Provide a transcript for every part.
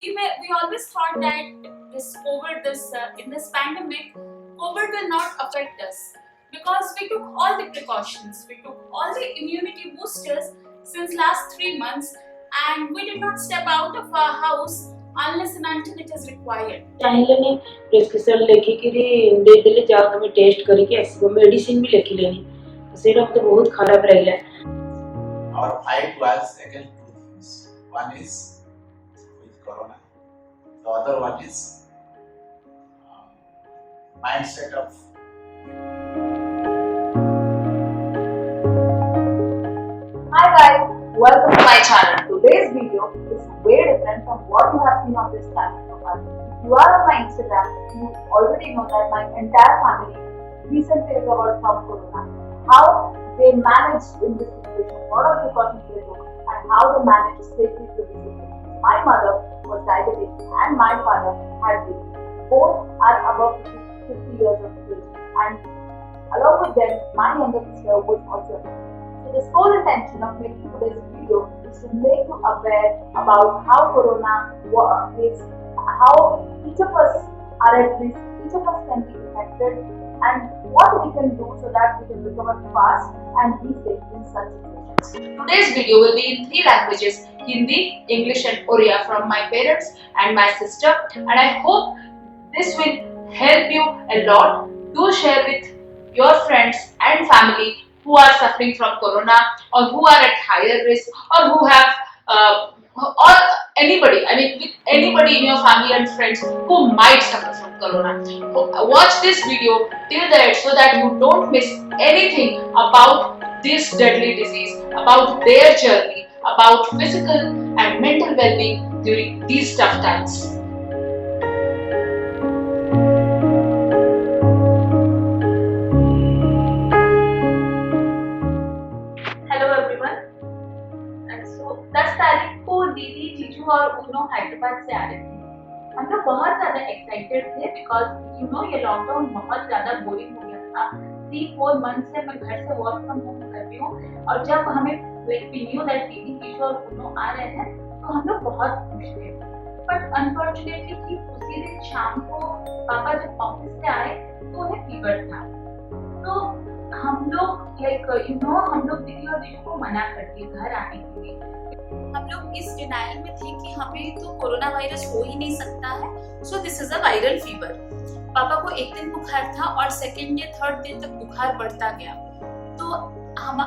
We always thought that in this pandemic, COVID will not affect us because we took all the precautions, we took all the immunity boosters since last 3 months, and we did not step out of our house unless and until it is required. ଚାହିଁଲେନି prescription ଲେଖିକିରି ଦେଇଦେଲେ ଯାଅ ତମେ test କରିକି ଆସିବ medicine ବି ଲେଖିଲେନି ସେଇଟା ମୋତେ ବହୁତ ଖରାପ ଲାଗିଲା। Our fight was against two things. One is with corona. The other one is mindset of Hi guys, welcome to my channel. Today's video is way different from what you have seen on this channel so far. If you are on my Instagram, you already know that my entire family recently recovered from corona. How they managed in this situation, what are the precautions they took, and how they managed safely through this situation. My mother was diabetic and my father had been. Both are above 50 years of age, and along with them, my younger sister was also there. So the sole intention of making today's video is to make you aware about how corona is, how each of us are at risk, each of us can be affected, and what we can do so that we can recover fast and be safe in such situations. Today's video will be in 3 languages: Hindi, English and Oriya from my parents and my sister, and I hope this will help you a lot. Do share with your friends and family who are suffering from corona or who are at higher risk or who have or anybody, with anybody in your family and friends who might suffer from corona. Watch this video till the end so that you don't miss anything about this deadly disease, about their journey, about physical and mental well-being during these tough times. Hello everyone. So 10 तारीख को दीदी, जीजू और उनो हैदराबाद से आ रहे थे। हम लोग बहुत ज्यादा एक्साइटेड थे बिकॉज ये लॉकडाउन बहुत ज्यादा बोरिंग हो गया था। 3-4 मंथ से मैं घर से वर्क फ्रॉम होम कर रही हूँ और जब हमें न्यू दैट दीदी, जीजू और उनो आ रहे हैं तो हम लोग बहुत खुश थे। बट अनफॉर्चुनेटली ठीक उसी दिन शाम को पापा जब ऑफिस से आए तो उन्हें फीवर था। तो हम लोग हम लोग दीदी और जीजू को मना कर दिए घर आने के लिए। हम लोग इस डिनाइल में थे कि हमें तो कोरोना वायरस हो ही नहीं सकता है, so this is a viral fever. पापा को एक दिन बुखार था और सेकेंड या थर्ड दिन तक बुखार बढ़ता गया। तो हम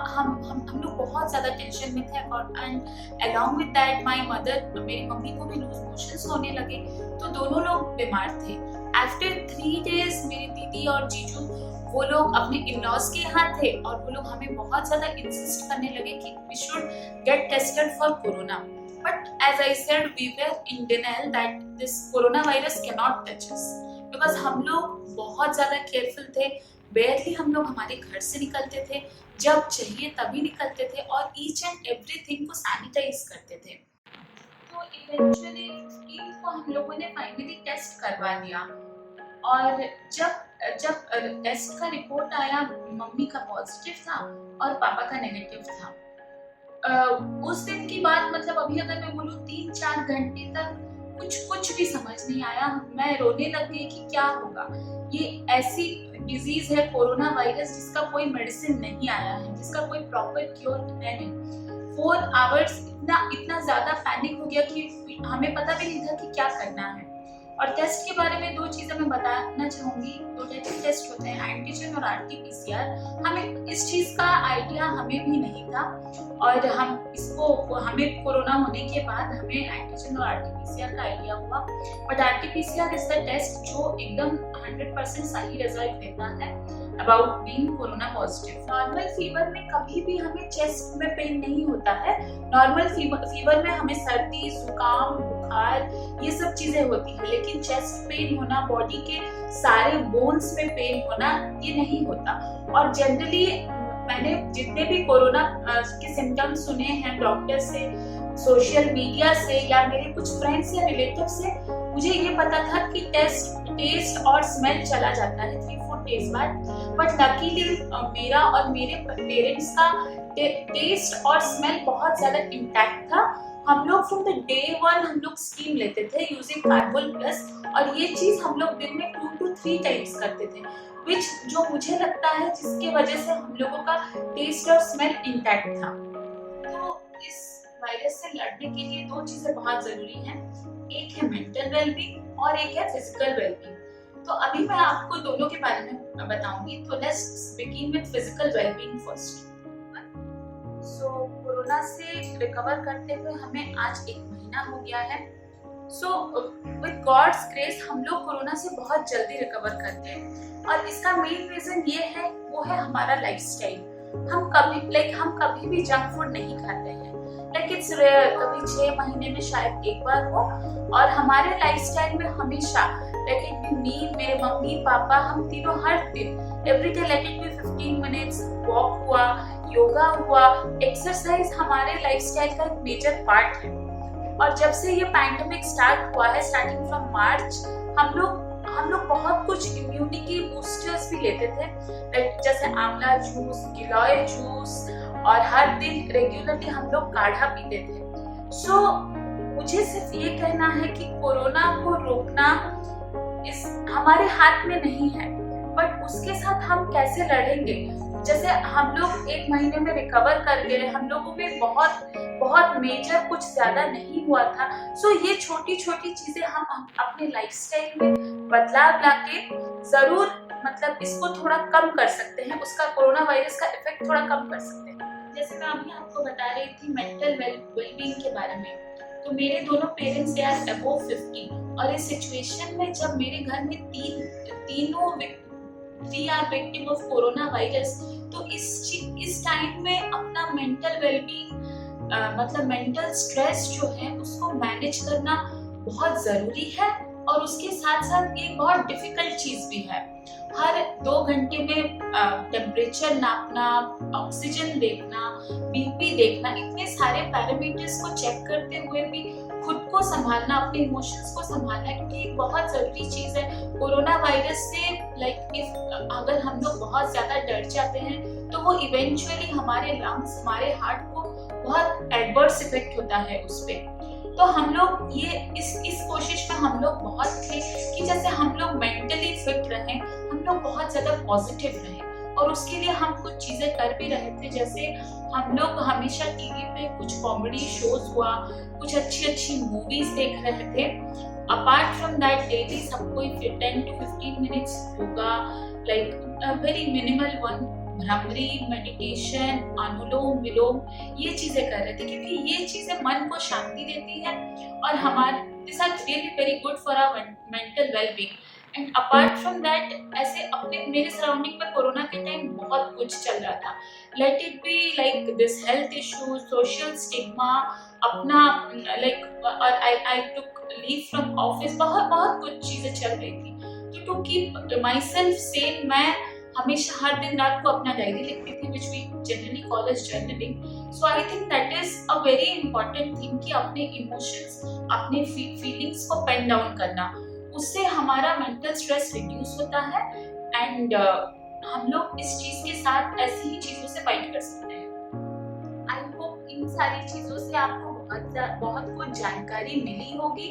लोग बहुत ज्यादा टेंशन में थे and along with that my mother, मेरी मम्मी को भी लूज मोशंस होने लगे, तो दोनों लोग बीमार थे। आफ्टर 3 डेज मेरी दीदी और जीजू वो लोग अपने इन-लॉज के यहाँ थे और वो लोग हमें बहुत ज्यादा इंसिस्ट करने लगे कि we should get tested for corona. But as I said, we were in denial that this corona virus can not touch us because हम लोग बहुत ज्यादा केयरफुल थे। बेयरली हम लोग हमारे घर से निकलते थे, जब चाहिए तभी निकलते थे और ईच एंड एवरीथिंग को सैनिटाइज करते थे। तो इवेंचुअली 15 को हम लोगों ने फाइनली टेस्ट करवा दिया और जब टेस्ट का रिपोर्ट आया, मम्मी का पॉजिटिव था और पापा का नेगेटिव था। उस दिन की बात, मतलब अभी अगर मैं बोलूँ 3-4 घंटे तक कुछ भी समझ नहीं आया। मैं रोने लग गई कि क्या होगा। ये ऐसी डिजीज है कोरोना वायरस जिसका कोई मेडिसिन नहीं आया है, जिसका कोई प्रॉपर क्योर है नहीं। 4 आवर्स इतना ज्यादा पैनिक हो गया कि हमें पता भी नहीं था कि क्या करना है। और टेस्ट के बारे में 2 चीजें मैं बताना चाहूंगी। 2 टाइप के टेस्ट होते हैं, एंटीजन और आरटी-पीसीआर। हमें इस चीज का आइडिया हमें भी नहीं था और हमें कोरोना होने के बाद हमें एंटीजन और आरटी-पीसीआर का आइडिया हुआ। But RT PCR is the test जो एकदम 100% सही रिजल्ट देता है about being corona positive. Normal fever में कभी भी हमें चेस्ट में पेन नहीं होता है। नॉर्मल फीवर में हमें सर्दी, जुकाम, बुखार ये सब चीजें होती है, लेकिन चेस्ट पेन होना, बॉडी के सारे बोन्स में पेन होना, ये नहीं होता। और जनरली मैंने जितने भी कोरोना के सिम्टम्स सुने हैं डॉक्टर से, सोशल मीडिया से या मेरे कुछ फ्रेंड्स या रिलेटिव से, मुझे ये पता था कि टेस्ट और स्मेल चला जाता है 3-4 डेज बाद। बट लकीली मेरा और मेरे पेरेंट्स का टेस्ट और स्मेल बहुत ज्यादा इंटैक्ट था हम लोग फ्रॉम द डे वन हम लोग स्टीम लेते थे यूजिंग कार्बोल प्लस, और ये चीज हम लोग दिन में 2 to 3 टाइम्स करते थे, विच जो मुझे लगता है जिसके वजह से हम लोगों का टेस्ट और स्मेल इंटैक्ट था। तो इस वायरस से लड़ने के लिए 2 चीजें बहुत जरूरी हैं, एक है मेंटल वेलबींग और एक है फिजिकल वेलबींग। तो अभी मैं आपको दोनों के बारे में बताऊंगी। तो let's begin with physical wellbeing first. So corona से रिकवर करते हुए हमें आज 1 महीना हो गया है। सो विद गॉड्स ग्रेस हम लोग कोरोना से बहुत जल्दी रिकवर करते हैं, और इसका मेन रीजन ये है, वो है हमारा लाइफस्टाइल। हम कभी भी जंक फूड नहीं खाते हैं, लाइक इट्स रेयर, कभी 6 महीने में शायद एक बार हो। और हमारे लाइफस्टाइल में हमेशा लेट इट बी मी, मेरे मम्मी पापा, हम तीनों हर दिन everyday late it B 15 minutes walk हुआ, योगा हुआ, एक्सरसाइज हमारे लाइफस्टाइल का एक मेजर पार्ट है। और जब से ये पैंडेमिक स्टार्ट हुआ है, स्टार्टिंग फ्रॉम मार्च, हम लोग बहुत कुछ इम्यूनिटी बूस्टर्स भी लेते थे, जैसे आंवला जूस, गिलोय जूस, और हर दिन रेगुलरली हम लोग काढ़ा पीते थे। सो मुझे सिर्फ ये कहना है कि कोरोना को रोकना इस हमारे हाथ में नहीं है, बट उसके साथ हम कैसे लड़ेंगे। जैसे हम लोग 1 महीने में रिकवर कर गए, हम लोगों में बहुत मेजर कुछ ज्यादा नहीं हुआ था। सो ये छोटी छोटी चीजें हम अपने लाइफस्टाइल में बदलाव लाके जरूर मतलब इसको थोड़ा कम कर सकते हैं, उसका कोरोना वायरस का इफेक्ट थोड़ा कम कर सकते हैं। जैसे मैं अभी आपको बता रही थी मेंटल वेलबींग के बारे में, तो मेरे दोनों पेरेंट्स दे आर अबव 50, और इस सिचुएशन में जब मेरे घर में तीनों 3 are victim of corona virus, तो इस टाइम में अपना मेंटल वेलबींग मतलब मेंटल स्ट्रेस जो है उसको मैनेज करना बहुत जरूरी है। और उसके साथ साथ ये बहुत डिफिकल्ट चीज भी है। हर 2 घंटे में टेम्परेचर नापना, ऑक्सीजन देखना, बीपी देखना, इतने सारे पैरामीटर्स को चेक करते हुए भी खुद को संभालना, अपने इमोशंस को संभालना, क्योंकि एक बहुत जरूरी चीज है। कोरोना वायरस से अगर हम लोग बहुत ज्यादा डर जाते हैं तो वो इवेंचुअली हमारे लंग्स, हमारे हार्ट को बहुत एडवर्स इफेक्ट होता है उस पे। तो हम लोग ये इस कोशिश में हम लोग बहुत थे कि जैसे हम लोग मेंटली फिट रहें, हम लोग बहुत ज्यादा पॉजिटिव रहें, और उसके लिए हम कुछ चीजें कर भी रहे थे। जैसे हम लोग हमेशा टीवी पे कुछ कॉमेडी शोज हुआ, कुछ अच्छी मूवीज देख रहे थे। अपार्ट फ्रॉम दैट डेली सब कोई 10 to 15 minutes yoga, like very minimal one, bhramari, meditation, anulom vilom, ये चीजें कर रहे थे, क्योंकि ये चीजें मन को शांति देती है और हमारे this are really very good for our mental wellbeing. And apart from that ऐसे अपने मेरे सराउंडिंग में कोरोना के टाइम बहुत कुछ चल रहा था, let it be like this health issue, social stigma, अपना लाइक और I took leave from office, बहुत कुछ चीजें चल रही थी। तो to keep myself safe मैं हमेशा हर दिन रात को अपना डायरी लिखती थी, which we generally call as journaling. So I think that is a very important thing कि अपने emotions, अपने feelings को pen down करना, उससे हमारा mental stress reduce होता है, and हम लोग इस चीज के साथ ऐसी ही चीजों से फाइट कर सकते हैं। I hope इन सारी चीजों से आपको बहुत कुछ जानकारी मिली होगी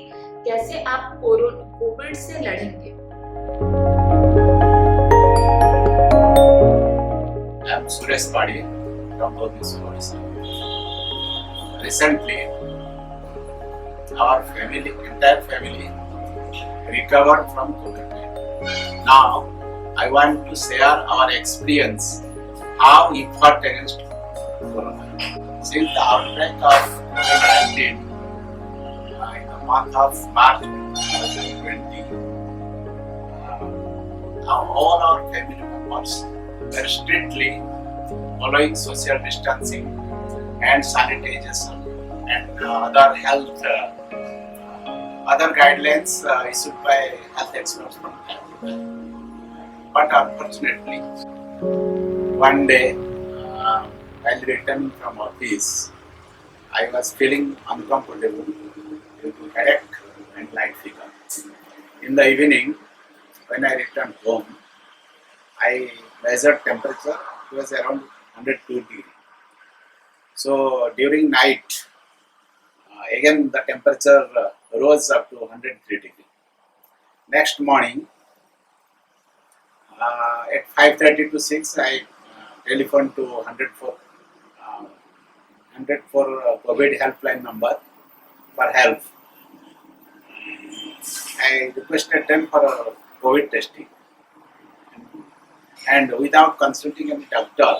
कैसे आप कोविड से लड़ेंगे। I'm Suresh Padi from Bhubaneswar, Odisha. Recently, our entire family recovered from COVID-19. Now, I want to share our experience, how we fought against Corona. Since the outbreak of COVID-19 in the month of March 2020, all our family members were strictly following social distancing and sanitization and other guidelines issued by health experts from time to time. But unfortunately, one day while returning from office, I was feeling uncomfortable due to headache and light fever. In the evening, when I returned home, I measured temperature, it was around 102 degrees. So during night, again the temperature rose up to 103 degree. Next morning, at 5:30 to 6, I telephoned to 104, 104 COVID helpline number for help. I requested them for COVID testing, and without consulting any doctor,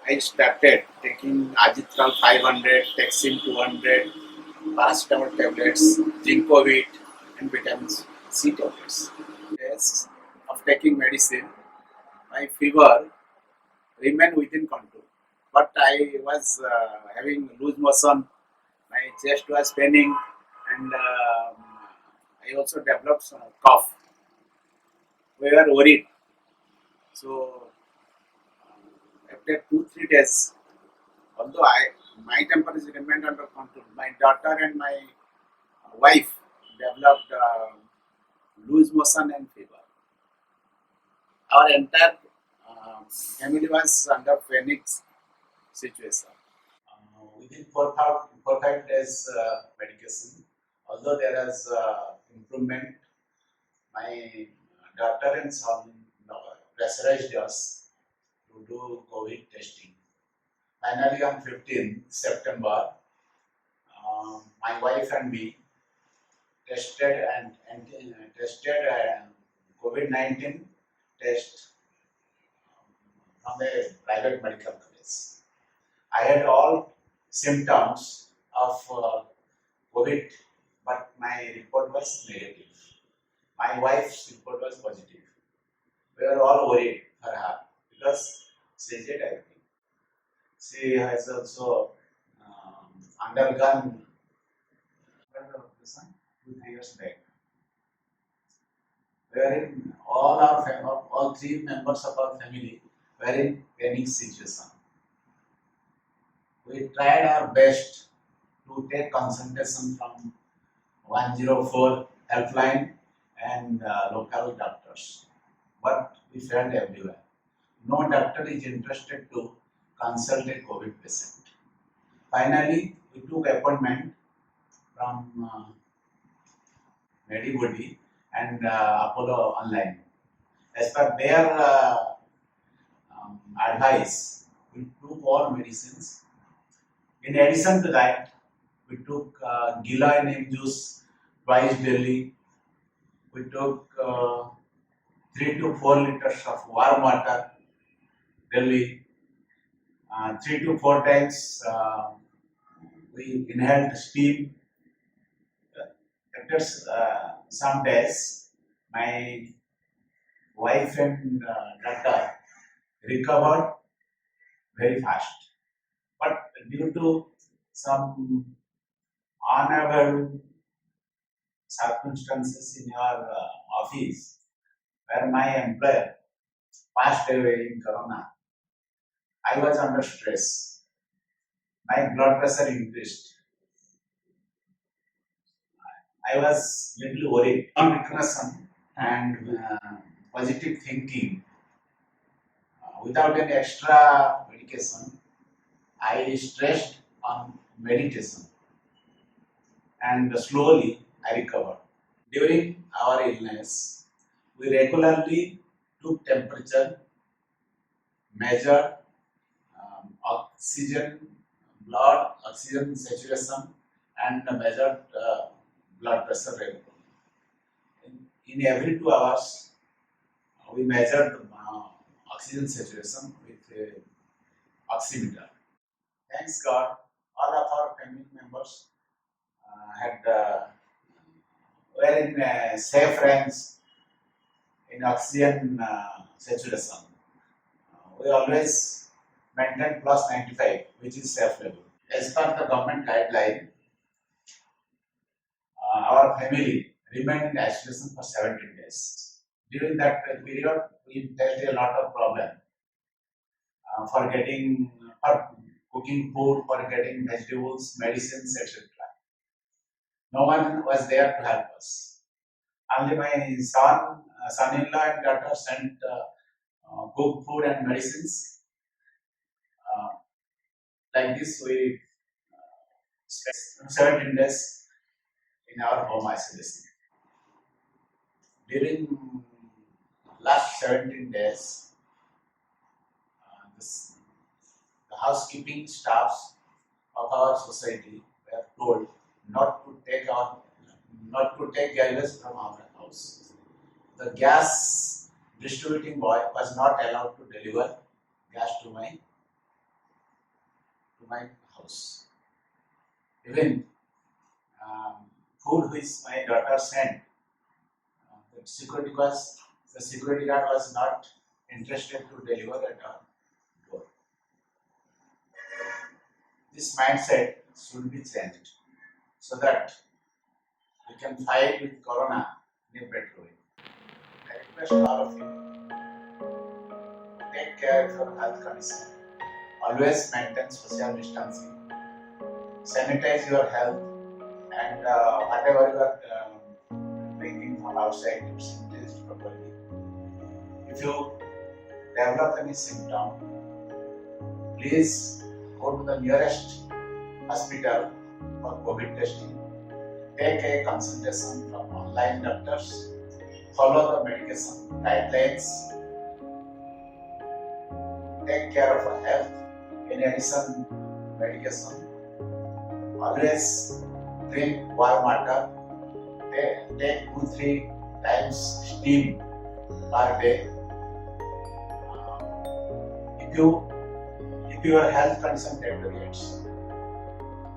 I started taking Azithromycin 500, Texin 200, paracetamol tablets, Zincovit, and vitamin C tablets. Yes, of taking medicine, my fever remained within control, but I was having loose motion. My chest was paining, and I also developed some cough. We were worried. So after 2-3 days, although my temperature remained under control, my daughter and my wife developed loose motion and fever. Our entire family was under panic situation. Within 4-5 days medication, although there was improvement, my daughter and son pressurized us to do COVID testing. Finally, on 15th September, my wife and me tested tested COVID-19 test from a private medical college. I had all symptoms of COVID, but my report was negative. My wife's report was positive. We were all worried for her because she did everything. She has also undergone 2-3 years back, wherein all 3 members of our family were in panic situation. We tried our best to take consultation from 104 helpline and local doctors, but we failed everywhere. No doctor is interested to consult a COVID patient. Finally, we took appointment from Medibody and Apollo Online. As per their advice, we took all medicines. In addition to that, we took Gila neem juice twice daily. We took 3 to 4 liters of warm water daily. 3 to 4 times we inhaled steam. After some days, my wife and daughter recovered very fast. But due to some unavoidable circumstances in your office, where my employer passed away in Corona, I was under stress. My blood pressure increased. I was little worried. On recognition and positive thinking, without any extra medication, I stressed on meditation, and slowly I recovered. During our illness, we regularly took temperature, measured oxygen saturation, and measured blood pressure regularly. In every 2 hours, we measured oxygen saturation with oximeter. Thanks God, all of our family members were in safe range in oxygen saturation. We always maintain plus 95, which is safe level. As per the government guideline, our family remained in isolation for 17 days. During that period, we faced a lot of problem for cooking food, for getting vegetables, medicines, etc. No one was there to help us. Only my son-in-law and daughter sent cooked food and medicines. Like this, we spent 17 days in our home isolation. During last 17 days, the housekeeping staffs of our society were told not to take gas from our house. The gas distributing boy was not allowed to deliver gas to my house. Even food which my daughter sent, the security guard was not interested to deliver at our door. This mindset should be changed so that we can fight with corona in a better way. I request all of you to take care of your health condition. Always maintain social distancing. Sanitize your health, and whatever you are bringing from outside, you sanitize it properly. If you develop any symptom, please go to the nearest hospital for COVID testing. Take a consultation from online doctors. Follow the medication guidelines. Take care of your health. In addition, medication. Always drink warm water. Take 2-3 times steam per day. If your health condition deteriorates,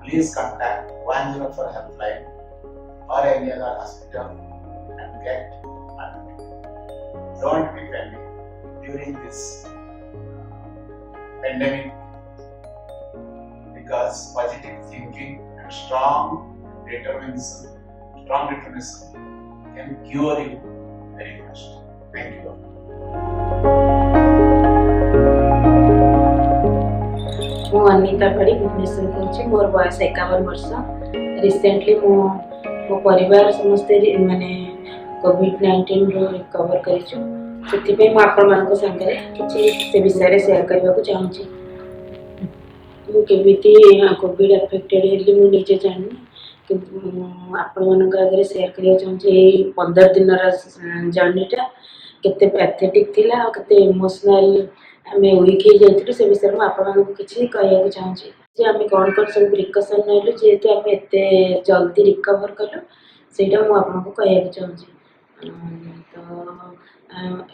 please contact 104 helpline or any other hospital and get admitted. Don't be panic during this pandemic, because positive thinking and strong determination can cure you very fast. Thank you. ମୁଁ ଅନିତା ପାଢ଼ୀ ଭୁବନେଶ୍ୱର କହୁଛି। ମୋର ବୟସ 51 ବର୍ଷ। Recently ମୋ ପରିବାର ସମସ୍ତେ ମାନେ କୋଭିଡ-19ରୁ recover କରିଛୁ। ସେଥିପାଇଁ ମୁଁ ଆପଣମାନଙ୍କ ସାଙ୍ଗରେ କିଛି ସେ ବିଷୟରେ ସେୟାର କରିବାକୁ ଚାହୁଁଛି। ମୁଁ କେମିତି କୋଭିଡ ଆଫେକ୍ଟେଡ୍ ହେଲି ମୁଁ ନିଜେ ଜାଣିନି, କିନ୍ତୁ ଆପଣମାନଙ୍କ ଆଗରେ ସେୟାର କରିବାକୁ ଚାହୁଁଛି। ଏଇ 15 ଦିନର ଜର୍ଣ୍ଣିଟା କେତେ ପ୍ୟାଥେଟିକ୍ ଥିଲା ଆଉ କେତେ ଇମୋସନାଲ ଆମେ ୱିକ୍ ହେଇଯାଇଥିଲୁ, ସେ ବିଷୟରେ ମୁଁ ଆପଣମାନଙ୍କୁ କିଛି କହିବାକୁ ଚାହୁଁଛି। ଯେ ଆମେ କ'ଣ ସବୁ ପ୍ରିକସନ୍ ନେଲୁ ଯେହେତୁ ଆମେ ଏତେ ଜଲ୍ଦି ରିକଭର କଲୁ, ସେଇଟା ମୁଁ ଆପଣଙ୍କୁ କହିବାକୁ ଚାହୁଁଛି। ତ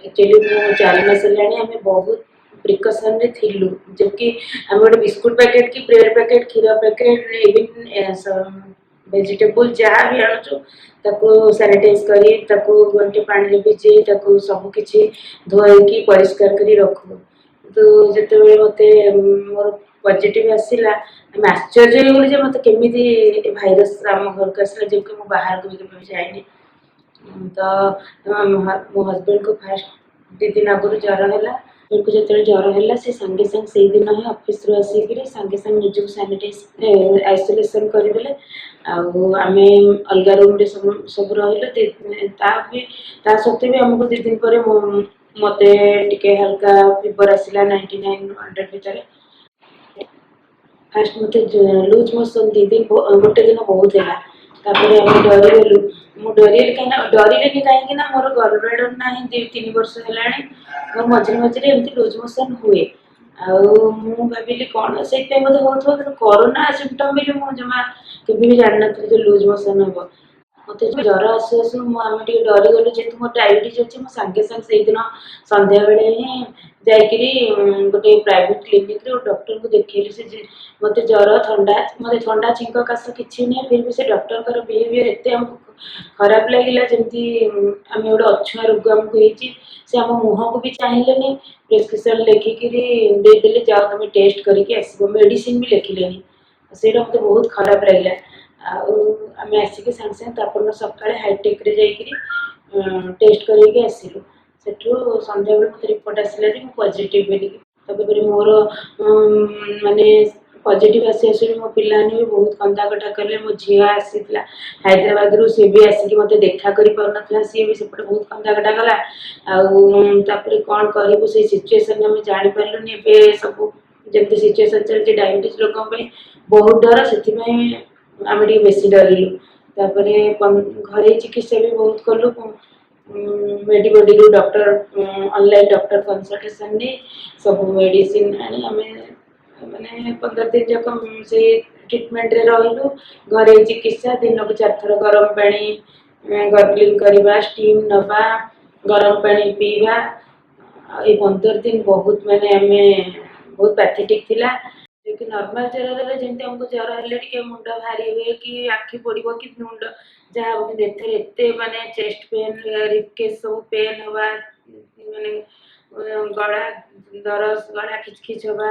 ଆକ୍ଚୁଆଲି ମୁଁ 4 ମାସ ହେଲାଣି ଆମେ ବହୁତ ପ୍ରିକସନ୍ରେ ଥିଲୁ, ଯେକି ଆମେ ଗୋଟେ ବିସ୍କୁଟ ପ୍ୟାକେଟ୍ କି ବ୍ରେଡ୍ ପ୍ୟାକେଟ୍, କ୍ଷୀର ପ୍ୟାକେଟ୍, ଇଭିନ୍ ଭେଜିଟେବୁଲ୍ ଯାହା ବି ଆଣୁଛୁ ତାକୁ ସାନିଟାଇଜ୍ କରି, ତାକୁ ଗୋଟେ ପାଣିରେ ଭିଜେଇ, ତାକୁ ସବୁ କିଛି ଧୋଇକି ପରିଷ୍କାର କରି ରଖୁ। କିନ୍ତୁ ଯେତେବେଳେ ମୋତେ ମୋର ପଜିଟିଭ୍ ଆସିଲା, ଆମେ ଆଶ୍ଚର୍ଯ୍ୟ ହେଇଗଲୁ ଯେ ମୋତେ କେମିତି ଭାଇରସ୍ ଆମ ଘରକୁ ଆସିଲା, ଯେମିତି ମୁଁ ବାହାରକୁ ବି କେବେ ଯାଇନି। ତ ମୋ ହଜବେଣ୍ଡକୁ ଫାଷ୍ଟ 2 ଦିନ ଆଗରୁ ଜ୍ୱର ହେଲା। ହଜବେଣ୍ଡକୁ ଯେତେବେଳେ ଜ୍ୱର ହେଲା, ସେ ସାଙ୍ଗେ ସାଙ୍ଗେ ସେଇଦିନ ହିଁ ଅଫିସରୁ ଆସିକିରି ସାଙ୍ଗେ ସାଙ୍ଗେ ନିଜକୁ ଆଇସୋଲେସନ୍ କରିଦେଲେ। ଆଉ ଆମେ ଅଲଗା ରୁମ୍ରେ ସବୁ ରହିଲୁ। ତା ସତ୍ତ୍ୱେ ବି ଆମକୁ 2 ଦିନ ପରେ ମୋତେ ଟିକେ ହାଲକା ଫିଭର ଆସିଲା, 99-100 ଭିତରେ। ଫାଷ୍ଟ ମୋତେ ଲୁଜ୍ ମୋସନ୍ ଗୋଟେ ଦିନ ବହୁତ ହେଲା। ତାପରେ ଆମେ ଡରିଗଲୁ। ମୁଁ କାହିଁକି ନା ମୋର ଗର୍ଭବ୍ୟାଡ ନାହିଁ, 2-3 ବର୍ଷ ହେଲାଣି। ମୋର ମଝିରେ ମଝିରେ ଏମିତି ଲୁଜ୍ ମୋସନ୍ ହୁଏ। ଆଉ ମୁଁ ଭାବିଲି କ'ଣ ସେଇଥିପାଇଁ ମୋତେ ହେଉଥିବ, କିନ୍ତୁ କରୋନା ସିମ୍ପଟମ୍ ବୋଲି ମୁଁ ଜମା କେବେ ବି ଜାଣିନଥିଲି ଯେ ଲୁଜ୍ ମୋସନ୍ ହେବ। ମୋତେ ଜ୍ୱର ଆସୁ ଆମେ ଟିକେ ଡରିଗଲୁ, ଯେହେତୁ ମୋର ଡାଇବେଟିସ୍ ଅଛି। ମୁଁ ସାଙ୍ଗେ ସାଙ୍ଗେ ସେଇଦିନ ସନ୍ଧ୍ୟାବେଳେ ହିଁ ଯାଇକିରି ଗୋଟେ ପ୍ରାଇଭେଟ୍ କ୍ଲିନିକ୍ରେ ଗୋଟେ ଡକ୍ଟରଙ୍କୁ ଦେଖେଇଲି। ମୋତେ ଥଣ୍ଡା ଛିଙ୍କ କାଶ କିଛି ନାହିଁ, ଫିର୍ ବି ସେ ଡକ୍ଟରଙ୍କର ବିହେଭିଅର ଏତେ ଆମକୁ ଖରାପ ଲାଗିଲା, ଯେମିତି ଆମେ ଗୋଟେ ଅଛୁଆଁ ରୋଗ ଆମକୁ ହେଇଛି। ସେ ଆମ ମୁହଁକୁ ବି ଚାହିଁଲେନି, ପ୍ରେସକ୍ରିପସନ୍ ଲେଖିକିରି ଦେଇଦେଲେ, ଯାଅ ତମେ ଟେଷ୍ଟ କରିକି ଆସିବ। ମେଡ଼ିସିନ୍ ବି ଲେଖିଲେନି। ସେଇଟା ମୋତେ ବହୁତ ଖରାପ ଲାଗିଲା। ଆଉ ଆମେ ଆସିକି ସାଙ୍ଗେ ସାଙ୍ଗେ ତାପରଦିନ ସକାଳେ ହାଇଟେକ୍ରେ ଯାଇକିରି ଟେଷ୍ଟ କରିକି ଆସିଲୁ। ସେଠୁ ସନ୍ଧ୍ୟାବେଳେ ମୋତେ ରିପୋର୍ଟ ଆସିଲା ଯେ ମୁଁ ପଜିଟିଭ୍ ବୋଲିକି। ତାପରେ ମୋର ମାନେ ପଜିଟିଭ୍ ଆସି ମୋ ପିଲାମାନେ ବି ବହୁତ କନ୍ଦାକଟା କଲେ। ମୋ ଝିଅ ଆସିଥିଲା ହାଇଦ୍ରାବାଦରୁ, ସିଏ ବି ଆସିକି ମୋତେ ଦେଖା କରିପାରୁନଥିଲା, ସିଏ ବି ସେପଟେ ବହୁତ କନ୍ଦାକଟା କଲା। ଆଉ ତାପରେ କ'ଣ କରିବୁ, ସେଇ ସିଚୁଏସନ୍ ଆମେ ଜାଣିପାରିଲୁନି। ଏବେ ସବୁ जब सिचुएसन चलती डायबिटीज लोक बहुत डर से आम बेसी डरिलु घरे चिकित्सा भी बहुत कलु मेडिबडी डॉक्टर ऑनलाइन डॉक्टर कंसल्टेशन नहीं सब मेडिसिन आनी आम मैंने 15 दिन जाक से ट्रिटमेंट रे रहिलु घरे चिकित्सा दिन को 4 थर गरम पानी गर्गलिंग करवा स्टीम नवा गरम पानी पीवा ये 15 दिन बहुत मैंने आम बहुत पैथेटिक थिला कि नॉर्मल ज्वर जमी आमको ज्वर हेल्ले मुंड भारी हुए कि आखि पड़ो कि मुंड जहाँ एते माने चेस्ट पेन रिपकेस सब पेन हवा माने गला दरज गला खिचखिच हवा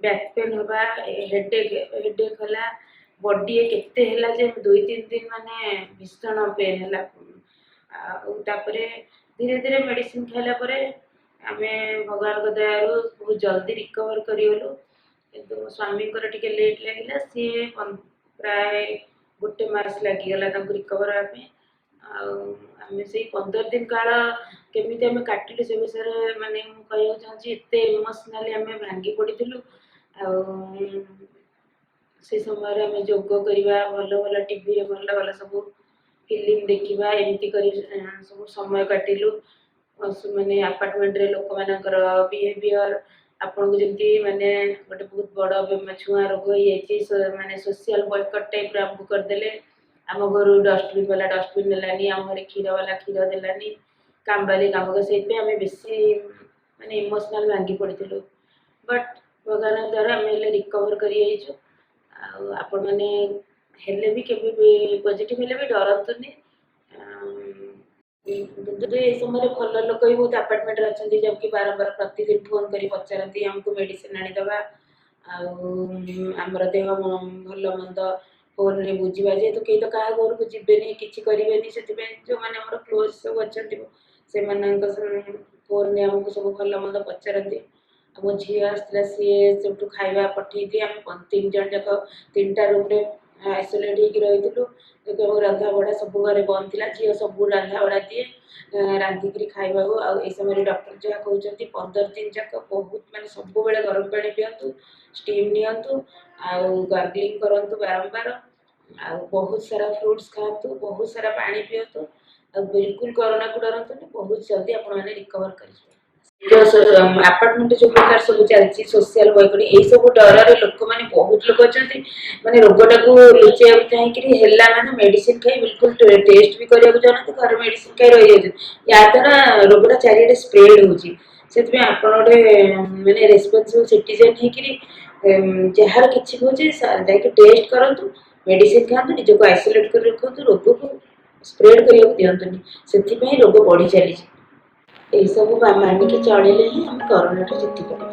बैक पेन हवा हेडेक होला बॉडी केते हैला जे 2-3 दिन माने भीषण पेन हैला धीरे धीरे मेडिसिन खाइला परे आमे भगवान दयारू बहुत जल्दी रिकवर करिगलु किंतु स्वामी टिके लेट लगे सी प्राय 1 मास लगिगला रिकवर हाँपे आम से 15 दिन काल केमी आम काटिलु से विषय माने कहूँ चाहिए एत इमोशनाली आम भांगी पड़ू से समय आम जोग करवा भल भल टीवी भल भल सब फिल्म देखा एमती कर सब समय काटिलु माने अपार्टमेंट रे लोक मानकर बिहेवियर आपन को जमी माने गोटे बहुत बड़ छुआ रोग हो माने सोशल बॉयकट टाइप आमको करदे आम घर डस्टबिन वाला डस्टबिन नेलानी आम घर क्षीर वाला क्षीर देलानी काम बाली काम से आम बेसी माने इमोशनल भांगी पड़ू बट भगवान द्वारा आम रिकवर कर आपण मैंने हेले भी केबे भी पॉजिटिव हेले भी डरतुनी ये समय भल लोक भी बहुत अपार्टमेंट अच्छा जबकि बारंबार प्रतिदिन फोन कर पचारती आमको मेडिसिन आनीदवा आमर देह भल मंद फोन रे बुझा जेहेतु कई तो क्या घर को जीवेनि कि करेनि से जो मैंने क्लोज सब अच्छा से फोन में आमको सब भल मंद पचारती मो झी आसला सी सब खाଇବା पठे दिए आम 3 जन जाक 3टा रूम रे आइसोलेट होकर रही रंधा बढ़ा सब घरे बंद थी झील सब रंधा बढ़ा दिए रांधिकी खावा आई समय डॉक्टर जहाँ कहते 15 दिन जाक बहुत माने सब बेले गरम पानी पिंतु स्टीम नियंतु गार्गलिंग करंतु बारंबार आ बहुत सारा फ्रूट्स खातु बहुत सारा पानी पिंतु बिल्कुल कोरोना को डरतु बहुत जल्दी आपण रिकवर कर अपार्टमेंट जो प्रकार सब चलती सोशल बॉयकट यही सब डर लोक मैंने बहुत लोग अच्छा माने रोगटा को लुचा चाहिए माने मेडिसिन खाई बिल्कुल टेस्ट भी करने चाहते घर मेडिसिन खाई रही जाते या द्वारा रोगटा चारिटे स्प्रेड होती माने रेस्पॉन्सिबल सिटीजन होकर जार किसी होचे जाके टेस्ट करंतु मेडिसिन खातु निजको आइसोलेट कर रखु रोग को स्प्रेड करने दिंतुनि से रोग बढ़ी चली यही सब मानिक चलिले ही आम कोरोना जीति पार।